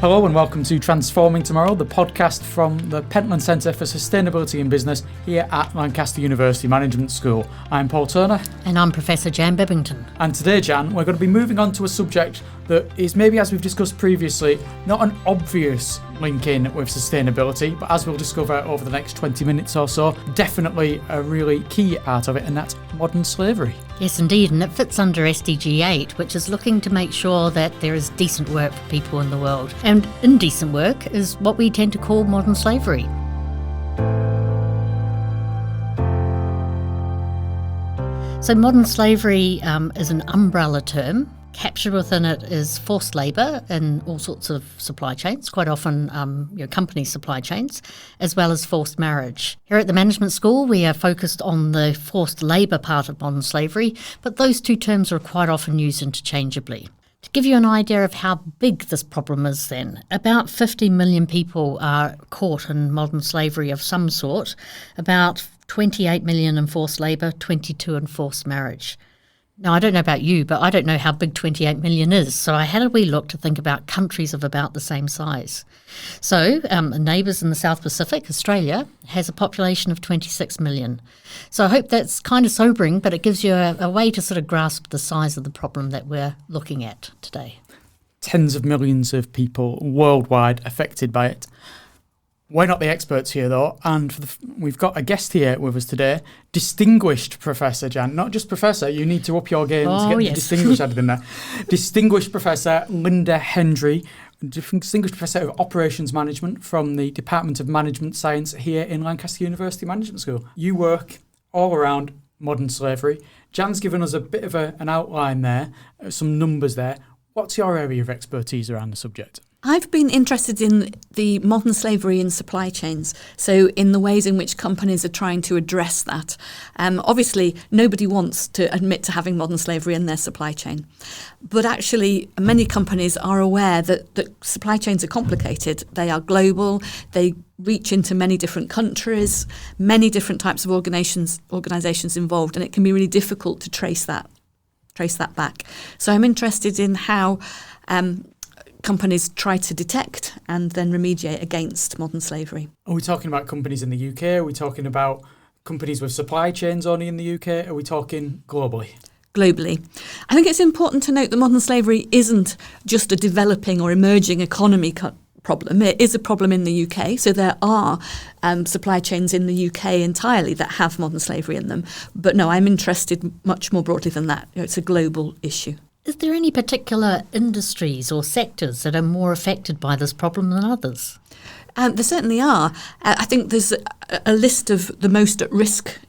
Hello and welcome to Transforming Tomorrow, the podcast from the Pentland Centre for Sustainability in Business here at Lancaster University Management School. I'm Paul Turner. And I'm Professor Jan Bibbington. And today, Jan, we're going to be moving on to a subject that is maybe, as we've discussed previously, not an obvious link in with sustainability, but as we'll discover over the next 20 minutes or so, definitely a really key part of it, and that's modern slavery. Yes, indeed, and it fits under SDG 8, which is looking to make sure that there is decent work for people in the world. And indecent work is what we tend to call modern slavery. So modern slavery is an umbrella term. Captured within it is forced labour in all sorts of supply chains, quite often company supply chains, as well as forced marriage. Here at the Management School, we are focused on the forced labour part of modern slavery, but those two terms are quite often used interchangeably. To give you an idea of how big this problem is then, about 50 million people are caught in modern slavery of some sort, about 28 million in forced labour, 22 in forced marriage. Now, I don't know about you, but I don't know how big 28 million is. So I had a wee look to think about countries of about the same size. So neighbours in the South Pacific, Australia, has a population of 26 million. So I hope that's kind of sobering, but it gives you a way to sort of grasp the size of the problem that we're looking at today. Tens of millions of people worldwide affected by it. We're not the experts here, though, and we've got a guest here with us today, Distinguished Professor Jan. Not just Professor, you need to up your game to get the Distinguished added in there. Distinguished Professor Linda Hendry, Distinguished Professor of Operations Management from the Department of Management Science here in Lancaster University Management School. You work all around modern slavery. Jan's given us a bit of an outline there, some numbers there. What's your area of expertise around the subject? I've been interested in the modern slavery in supply chains, so in the ways in which companies are trying to address that. Obviously, nobody wants to admit to having modern slavery in their supply chain. But actually, many companies are aware that supply chains are complicated. They are global, they reach into many different countries, many different types of organisations involved, and it can be really difficult to trace that back. So I'm interested in how companies try to detect and then remediate against modern slavery. Are we talking about companies in the UK? Are we talking about companies with supply chains only in the UK? Are we talking globally? Globally. I think it's important to note that modern slavery isn't just a developing or emerging economy problem. It is a problem in the UK. So there are supply chains in the UK entirely that have modern slavery in them. But no, I'm interested much more broadly than that. It's a global issue. Is there any particular industries or sectors that are more affected by this problem than others? There certainly are. I think there's a list of the most at risk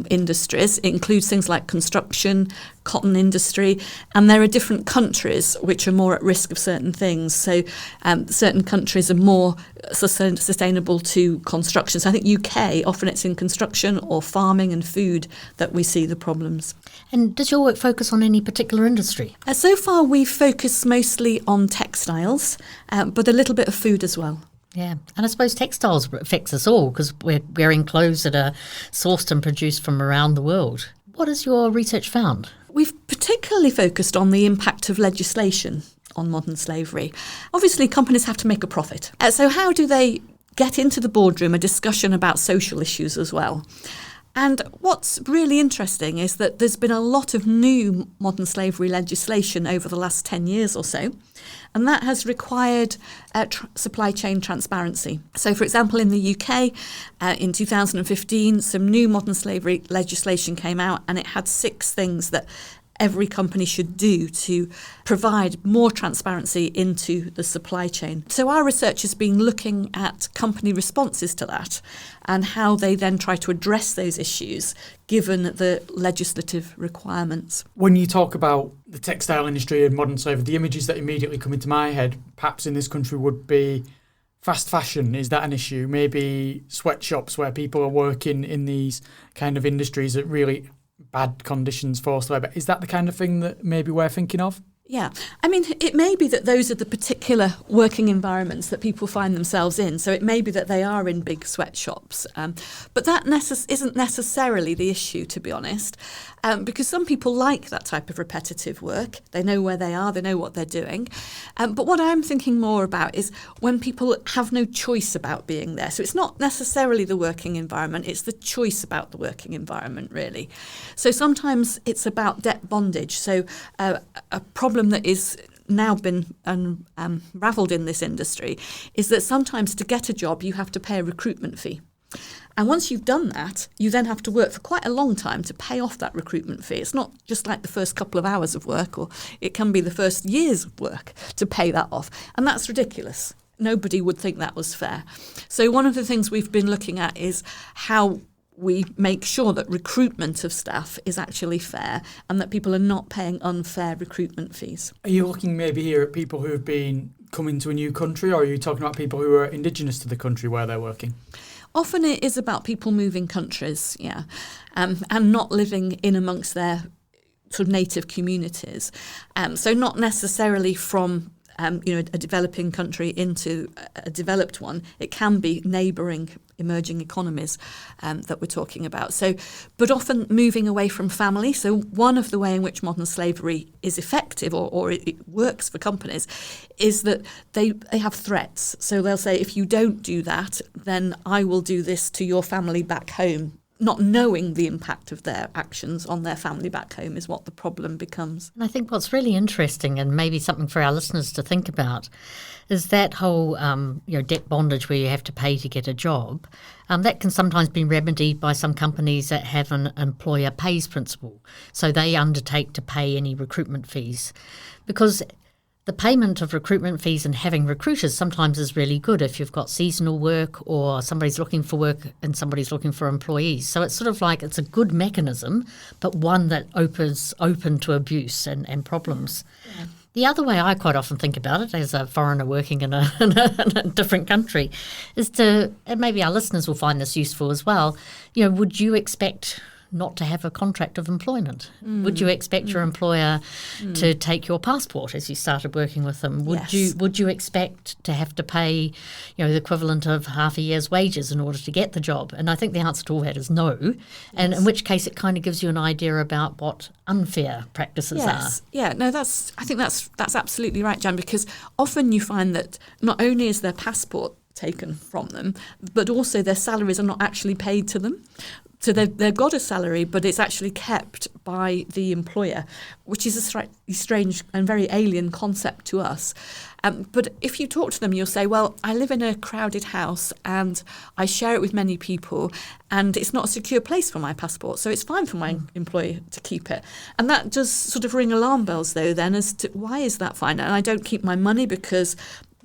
industries. It includes things like construction, cotton industry, and there are different countries which are more at risk of certain things. So certain countries are more sustainable to construction. So I think UK, often it's in construction or farming and food that we see the problems. And does your work focus on any particular industry? So far we focus mostly on textiles, but a little bit of food as well. Yeah, and I suppose textiles affects us all because we're wearing clothes that are sourced and produced from around the world. What has your research found? We've particularly focused on the impact of legislation on modern slavery. Obviously, companies have to make a profit. So how do they get into the boardroom a discussion about social issues as well? And what's really interesting is that there's been a lot of new modern slavery legislation over the last 10 years or so, and that has required supply chain transparency. So, for example, in the UK, in 2015, some new modern slavery legislation came out, and it had 6 things that every company should do to provide more transparency into the supply chain. So our research has been looking at company responses to that and how they then try to address those issues given the legislative requirements. When you talk about the textile industry and modern slavery, the images that immediately come into my head, perhaps in this country, would be fast fashion. Is that an issue? Maybe sweatshops where people are working in these kind of industries at really bad conditions, forced labour. Is that the kind of thing that maybe we're thinking of? Yeah, I mean, it may be that those are the particular working environments that people find themselves in. So it may be that they are in big sweatshops. But that isn't necessarily the issue, to be honest, because some people like that type of repetitive work. They know where they are, they know what they're doing. But what I'm thinking more about is when people have no choice about being there. So it's not necessarily the working environment, it's the choice about the working environment, really. So sometimes it's about debt bondage. So a problem that is now been unravelled in this industry is that sometimes to get a job you have to pay a recruitment fee. And once you've done that, you then have to work for quite a long time to pay off that recruitment fee. It's not just like the first couple of hours of work, or it can be the first years of work to pay that off. And that's ridiculous. Nobody would think that was fair. So one of the things we've been looking at is how we make sure that recruitment of staff is actually fair and that people are not paying unfair recruitment fees. Are you looking maybe here at people who have been coming to a new country, or are you talking about people who are indigenous to the country where they're working? Often it is about people moving countries, and not living in amongst their sort of native communities. So not necessarily from a developing country into a developed one. It can be neighbouring emerging economies that we're talking about. So, but often moving away from family. So one of the way in which modern slavery is effective or it works for companies is that they have threats. So they'll say, if you don't do that, then I will do this to your family back home. Not knowing the impact of their actions on their family back home is what the problem becomes. And I think what's really interesting, and maybe something for our listeners to think about, is that whole debt bondage where you have to pay to get a job. That can sometimes be remedied by some companies that have an employer pays principle. So they undertake to pay any recruitment fees, because the payment of recruitment fees and having recruiters sometimes is really good if you've got seasonal work or somebody's looking for work and somebody's looking for employees. So it's sort of like it's a good mechanism, but one that opens open to abuse and problems. Yeah. The other way I quite often think about it as a foreigner working in a different country is and maybe our listeners will find this useful as well, would you expect not to have a contract of employment? Would you expect your employer to take your passport as you started working with them? Would you expect to have to pay, the equivalent of half a year's wages in order to get the job? And I think the answer to all that is no. And in which case it kind of gives you an idea about what unfair practices are. Yeah, no, I think that's absolutely right, Jan, because often you find that not only is their passport taken from them, but also their salaries are not actually paid to them. So they've got a salary, but it's actually kept by the employer, which is a slightly strange and very alien concept to us. But if you talk to them, you'll say, well, I live in a crowded house and I share it with many people, and it's not a secure place for my passport, so it's fine for my employer to keep it. And that does sort of ring alarm bells, though, then, as to why is that fine? And I don't keep my money because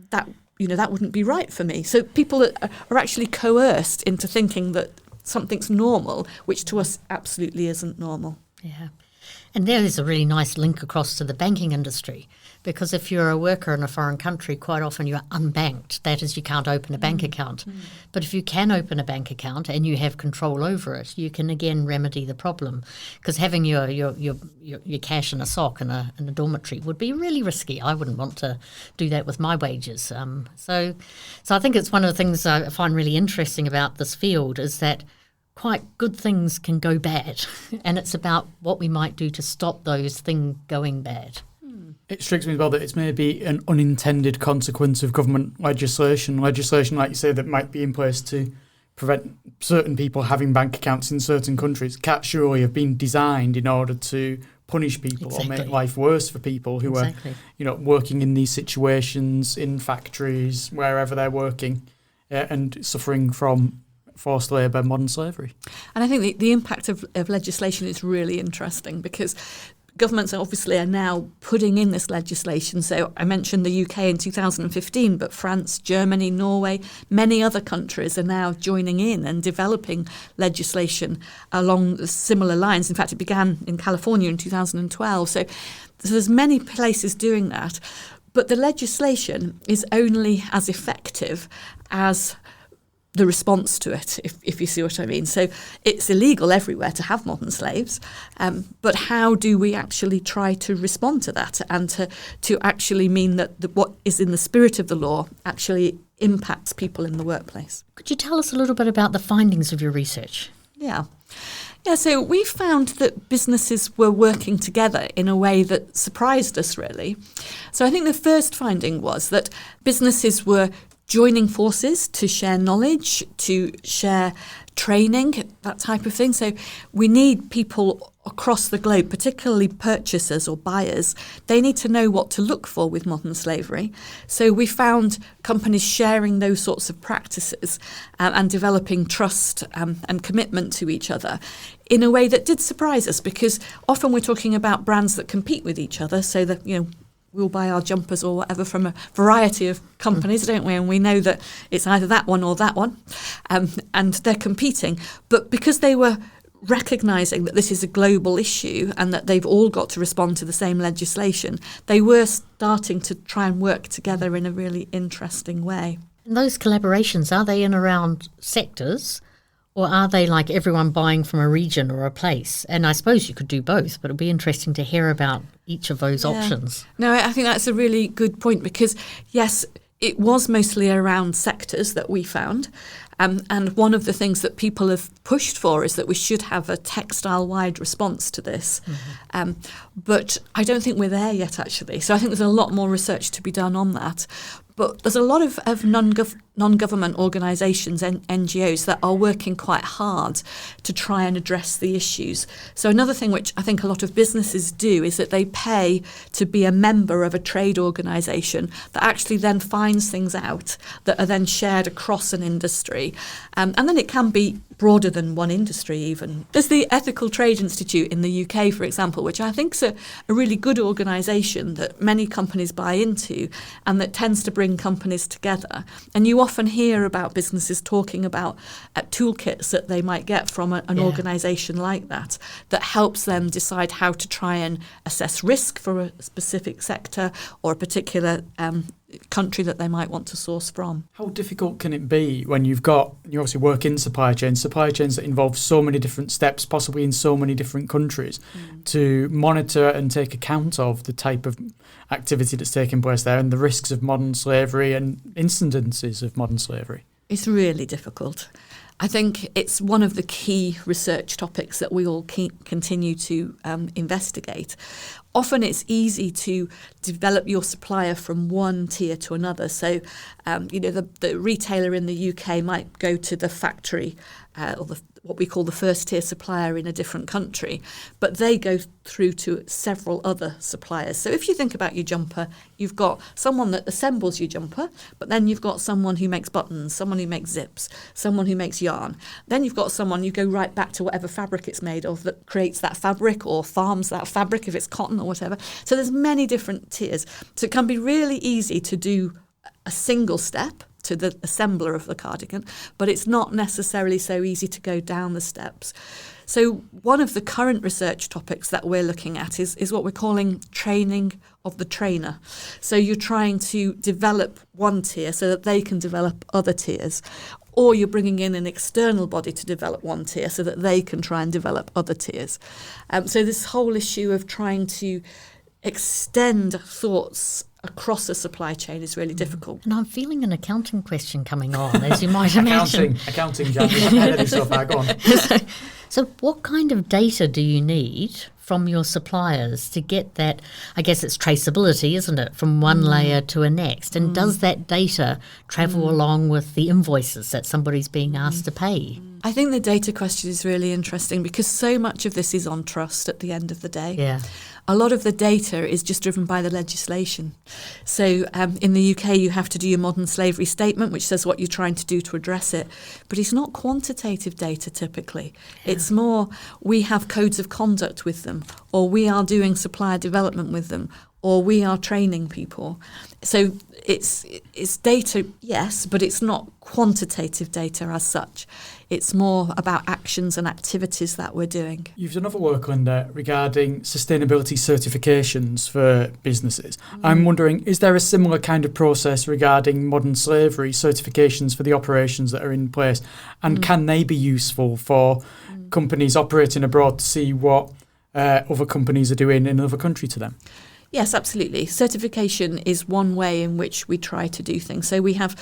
that wouldn't be right for me. So people are actually coerced into thinking that something's normal, which to us absolutely isn't normal. Yeah. And there is a really nice link across to the banking industry, because if you're a worker in a foreign country, quite often you're unbanked. That is, you can't open a bank account. But if you can open a bank account and you have control over it, you can again remedy the problem. Because having your cash in a sock in a dormitory would be really risky. I wouldn't want to do that with my wages. So I think it's one of the things I find really interesting about this field is that quite good things can go bad, and it's about what we might do to stop those things going bad. It strikes me as well that it's maybe an unintended consequence of government legislation, like you say, that might be in place to prevent certain people having bank accounts in certain countries. Can't surely have been designed in order to punish people or make life worse for people who are, working in these situations in factories, wherever they're working, and suffering from forced labour, modern slavery. And I think the impact of legislation is really interesting, because governments obviously are now putting in this legislation. So I mentioned the UK in 2015, but France, Germany, Norway, many other countries are now joining in and developing legislation along similar lines. In fact, it began in California in 2012. So there's many places doing that. But the legislation is only as effective as the response to it, if you see what I mean. So it's illegal everywhere to have modern slaves, but how do we actually try to respond to that and to actually mean that what is in the spirit of the law actually impacts people in the workplace? Could you tell us a little bit about the findings of your research? Yeah, so we found that businesses were working together in a way that surprised us, really. So I think the first finding was that businesses were joining forces to share knowledge, to share training, that type of thing. So we need people across the globe, particularly purchasers or buyers. They need to know what to look for with modern slavery. So we found companies sharing those sorts of practices and developing trust and commitment to each other in a way that did surprise us, because often we're talking about brands that compete with each other, so that, we'll buy our jumpers or whatever from a variety of companies, don't we? And we know that it's either that one or that one, and they're competing. But because they were recognising that this is a global issue and that they've all got to respond to the same legislation, they were starting to try and work together in a really interesting way. And those collaborations, are they in around sectors? Or are they like everyone buying from a region or a place? And I suppose you could do both, but it'd be interesting to hear about each of those options. No, I think that's a really good point, because, yes, it was mostly around sectors that we found. And one of the things that people have pushed for is that we should have a textile-wide response to this. Mm-hmm. But I don't think we're there yet, actually. So I think there's a lot more research to be done on that. But there's a lot of non-government organisations and NGOs that are working quite hard to try and address the issues. So another thing which I think a lot of businesses do is that they pay to be a member of a trade organisation that actually then finds things out that are then shared across an industry. And then it can be broader than one industry even. There's the Ethical Trade Institute in the UK, for example, which I think is a really good organisation that many companies buy into and that tends to bring companies together. And you often hear about businesses talking about toolkits that they might get from an organisation like that helps them decide how to try and assess risk for a specific sector or a particular country that they might want to source from. How difficult can it be when you obviously work in supply chains that involve so many different steps, possibly in so many different countries, to monitor and take account of the type of activity that's taking place there and the risks of modern slavery and incidences of modern slavery? It's really difficult. I think it's one of the key research topics that we all continue to investigate. Often it's easy to develop your supplier from one tier to another. So, the retailer in the UK might go to the factory or what we call the first tier supplier in a different country, but they go through to several other suppliers. So if you think about your jumper, you've got someone that assembles your jumper, but then you've got someone who makes buttons, someone who makes zips, someone who makes yarn. Then you've got someone, you go right back to whatever fabric it's made of that creates that fabric or farms that fabric if it's cotton or whatever. So there's many different tiers. So it can be really easy to do a single step to the assembler of the cardigan, but it's not necessarily so easy to go down the steps. So one of the current research topics that we're looking at is what we're calling training of the trainer. So you're trying to develop one tier so that they can develop other tiers, or you're bringing in an external body to develop one tier so that they can try and develop other tiers. So this whole issue of trying to extend thoughts across a supply chain is really difficult. And I'm feeling an accounting question coming on, as you might imagine. Accounting, Jan. Go on. So what kind of data do you need from your suppliers to get that? I guess it's traceability, isn't it, from one layer to a next? And does that data travel along with the invoices that somebody's being asked to pay? I think the data question is really interesting because so much of this is on trust at the end of the day. Yeah. A lot of the data is just driven by the legislation. So in the UK, you have to do your modern slavery statement, which says what you're trying to do to address it. But it's not quantitative data typically. Yeah. It's more we have codes of conduct with them, or we are doing supplier development with them, or we are training people. So it's data, yes, but it's not quantitative data as such. It's more about actions and activities that we're doing. You've done other work, Linda, regarding sustainability certifications for businesses. I'm wondering, is there a similar kind of process regarding modern slavery certifications for the operations that are in place? And can they be useful for companies operating abroad to see what other companies are doing in another country to them? Yes, absolutely. Certification is one way in which we try to do things. So we have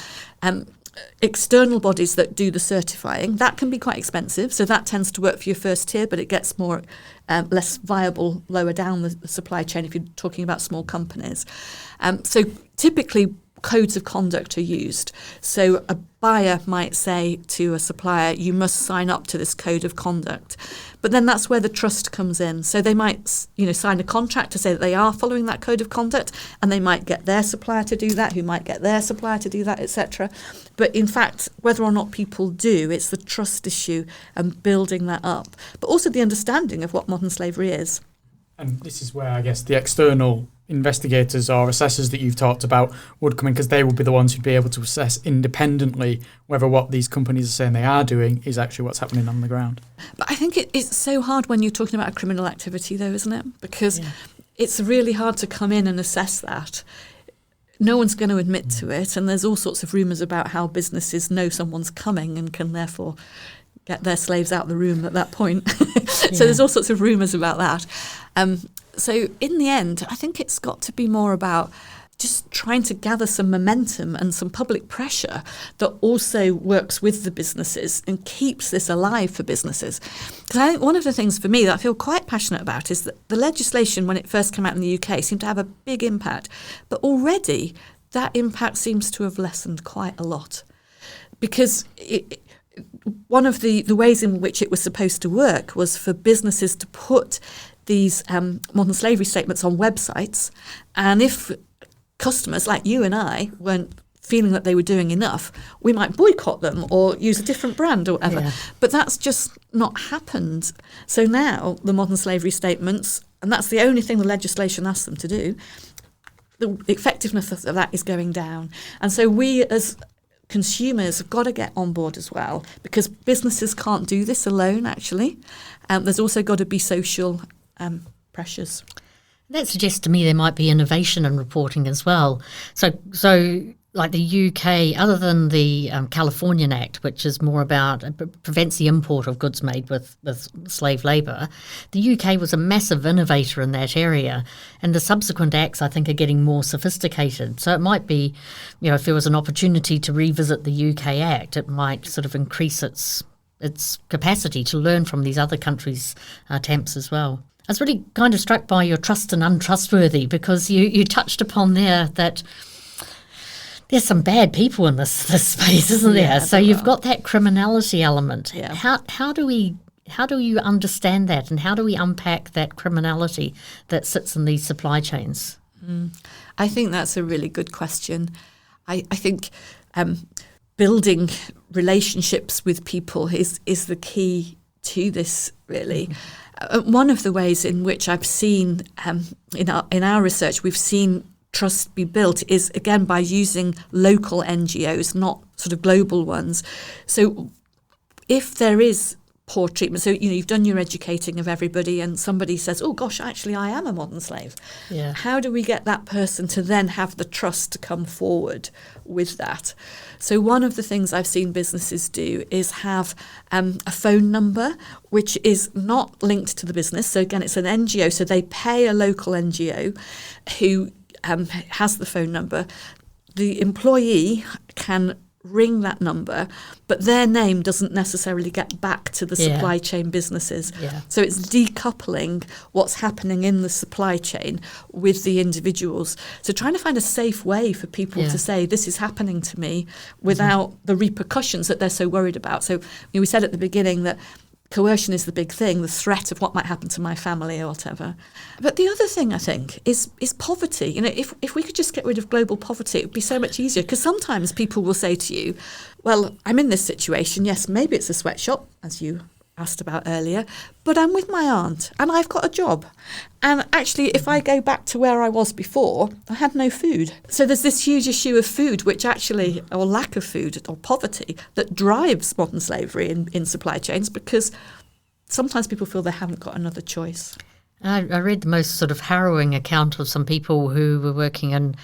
external bodies that do the certifying. That can be quite expensive, so that tends to work for your first tier, but it gets more less viable lower down the supply chain if you're talking about small companies. So typically codes of conduct are used. So a buyer might say to a supplier, you must sign up to this code of conduct. But then that's where the trust comes in. So they might, sign a contract to say that they are following that code of conduct, and they might get their supplier to do that, who might get their supplier to do that, etc. But in fact, whether or not people do, it's the trust issue and building that up, but also the understanding of what modern slavery is. And this is where I guess the external investigators or assessors that you've talked about would come in, because they would be the ones who'd be able to assess independently whether what these companies are saying they are doing is actually what's happening on the ground. But I think it's so hard when you're talking about a criminal activity, though, isn't it? Because it's really hard to come in and assess that. No one's going to admit to it, and there's all sorts of rumours about how businesses know someone's coming and can therefore get their slaves out of the room at that point. So there's all sorts of rumours about that. So in the end, I think it's got to be more about just trying to gather some momentum and some public pressure that also works with the businesses and keeps this alive for businesses. Because I think one of the things for me that I feel quite passionate about is that the legislation, when it first came out in the UK, seemed to have a big impact. But already that impact seems to have lessened quite a lot. Because one of the ways in which it was supposed to work was for businesses to put these modern slavery statements on websites, and if customers like you and I weren't feeling that they were doing enough, we might boycott them or use a different brand or whatever. Yeah. But that's just not happened. So now the modern slavery statements, and that's the only thing the legislation asks them to do, the effectiveness of that is going down. And so we as consumers have got to get on board as well, because businesses can't do this alone, actually. There's also got to be social pressures. That suggests to me there might be innovation in reporting as well. So like the UK, other than the Californian Act, which is more about prevents the import of goods made with slave labour, the UK was a massive innovator in that area, and the subsequent acts I think are getting more sophisticated. So it might be, if there was an opportunity to revisit the UK Act, it might sort of increase its capacity to learn from these other countries' attempts as well. I was really kind of struck by your trust and untrustworthy, because you touched upon there that there's some bad people in this space, isn't there? Yeah, so you've got that criminality element. Yeah. How do you understand that, and how do we unpack that criminality that sits in these supply chains? I think that's a really good question. I think building relationships with people is the key to this, really. One of the ways in which I've seen in our research, we've seen trust be built is, again, by using local NGOs, not sort of global ones. So if there is poor treatment, so you've done your educating of everybody and somebody says, oh gosh, actually I am a modern slave. Yeah. How do we get that person to then have the trust to come forward with that? So one of the things I've seen businesses do is have a phone number which is not linked to the business. So again, it's an NGO, so they pay a local NGO who has the phone number. The employee can ring that number, but their name doesn't necessarily get back to the supply chain businesses. Yeah. So it's decoupling what's happening in the supply chain with the individuals. So trying to find a safe way for people to say, this is happening to me, without the repercussions that they're so worried about. So we said at the beginning that coercion is the big thing, the threat of what might happen to my family or whatever. But the other thing, I think, is poverty. If we could just get rid of global poverty, it would be so much easier. Because sometimes people will say to you, well, I'm in this situation. Yes, maybe it's a sweatshop, as you asked about earlier, but I'm with my aunt and I've got a job. And actually, if I go back to where I was before, I had no food. So there's this huge issue of food, which actually, or lack of food or poverty, that drives modern slavery in supply chains, because sometimes people feel they haven't got another choice. I read the most sort of harrowing account of some people who were working in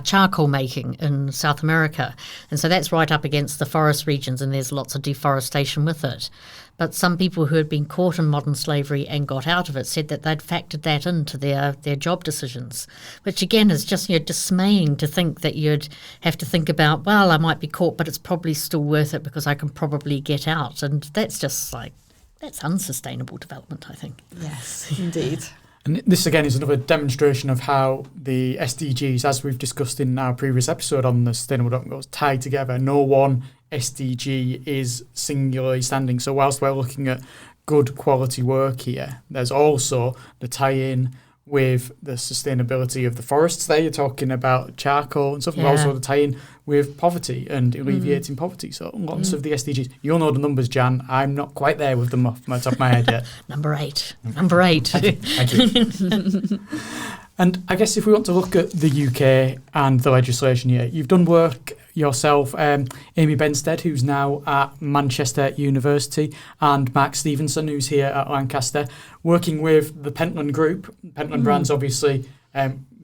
charcoal making in South America. And so that's right up against the forest regions, and there's lots of deforestation with it. But some people who had been caught in modern slavery and got out of it said that they'd factored that into their job decisions, which again is just dismaying to think that you'd have to think about, well, I might be caught, but it's probably still worth it because I can probably get out. And that's just that's unsustainable development, I think. Yes, indeed. And this, again, is another demonstration of how the SDGs, as we've discussed in our previous episode on the Sustainable Development Goals, tie together. No one SDG is singularly standing. So whilst we're looking at good quality work here, there's also the tie-in with the sustainability of the forests there. You're talking about charcoal and stuff, but also the tie-in with poverty and alleviating poverty. So lots of the SDGs. You'll know the numbers, Jan. I'm not quite there with them off my top of my head yet. Number 8. Thank you. And I guess if we want to look at the UK and the legislation here, you've done work yourself, Amy Benstead, who's now at Manchester University, and Mark Stevenson, who's here at Lancaster, working with the Pentland Group. Pentland Brands, obviously,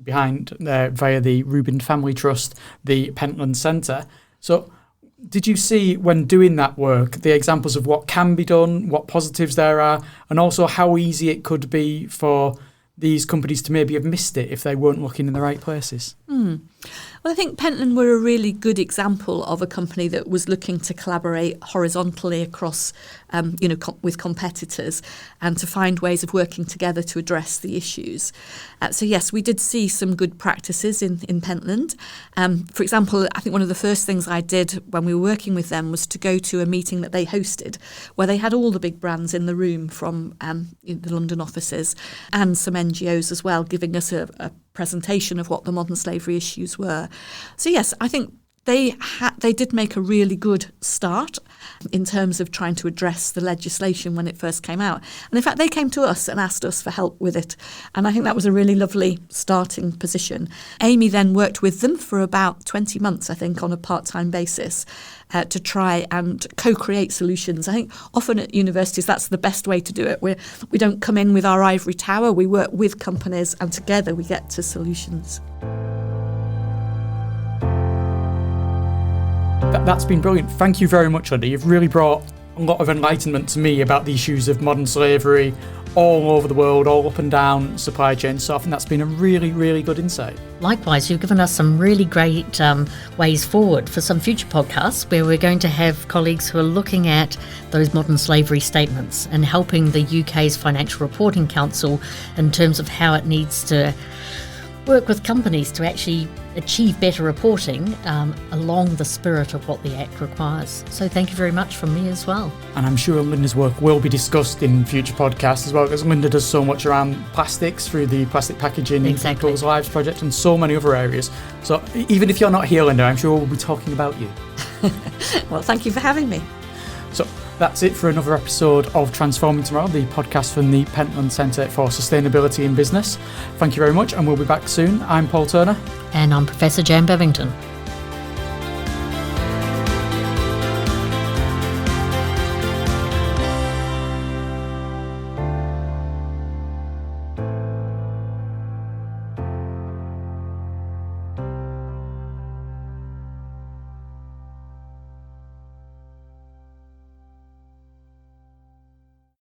behind via the Rubin Family Trust, the Pentland Centre. So did you see, when doing that work, the examples of what can be done, what positives there are, and also how easy it could be for these companies to maybe have missed it if they weren't looking in the right places? Well, I think Pentland were a really good example of a company that was looking to collaborate horizontally across, with competitors, and to find ways of working together to address the issues. So yes, we did see some good practices in Pentland. For example, I think one of the first things I did when we were working with them was to go to a meeting that they hosted, where they had all the big brands in the room from the London offices, and some NGOs as well, giving us a presentation of what the modern slavery issues were. So yes, I think they did make a really good start in terms of trying to address the legislation when it first came out. And in fact, they came to us and asked us for help with it. And I think that was a really lovely starting position. Amy then worked with them for about 20 months, I think, on a part-time basis to try and co-create solutions. I think often at universities, that's the best way to do it. We don't come in with our ivory tower. We work with companies, and together we get to solutions. That's been brilliant. Thank you very much, Linda. You've really brought a lot of enlightenment to me about the issues of modern slavery all over the world, all up and down supply chain stuff, and that's been a really, really good insight. Likewise, you've given us some really great ways forward for some future podcasts where we're going to have colleagues who are looking at those modern slavery statements and helping the UK's Financial Reporting Council in terms of how it needs to work with companies to actually achieve better reporting along the spirit of what the Act requires. So thank you very much from me as well. And I'm sure Linda's work will be discussed in future podcasts as well, because Linda does so much around plastics through the Plastic Packaging in People's Lives project and so many other areas. So even if you're not here, Linda, I'm sure we'll be talking about you. Well, thank you for having me. So that's it for another episode of Transforming Tomorrow, the podcast from the Pentland Centre for Sustainability in Business. Thank you very much, and we'll be back soon. I'm Paul Turner. And I'm Professor Jan Bevington.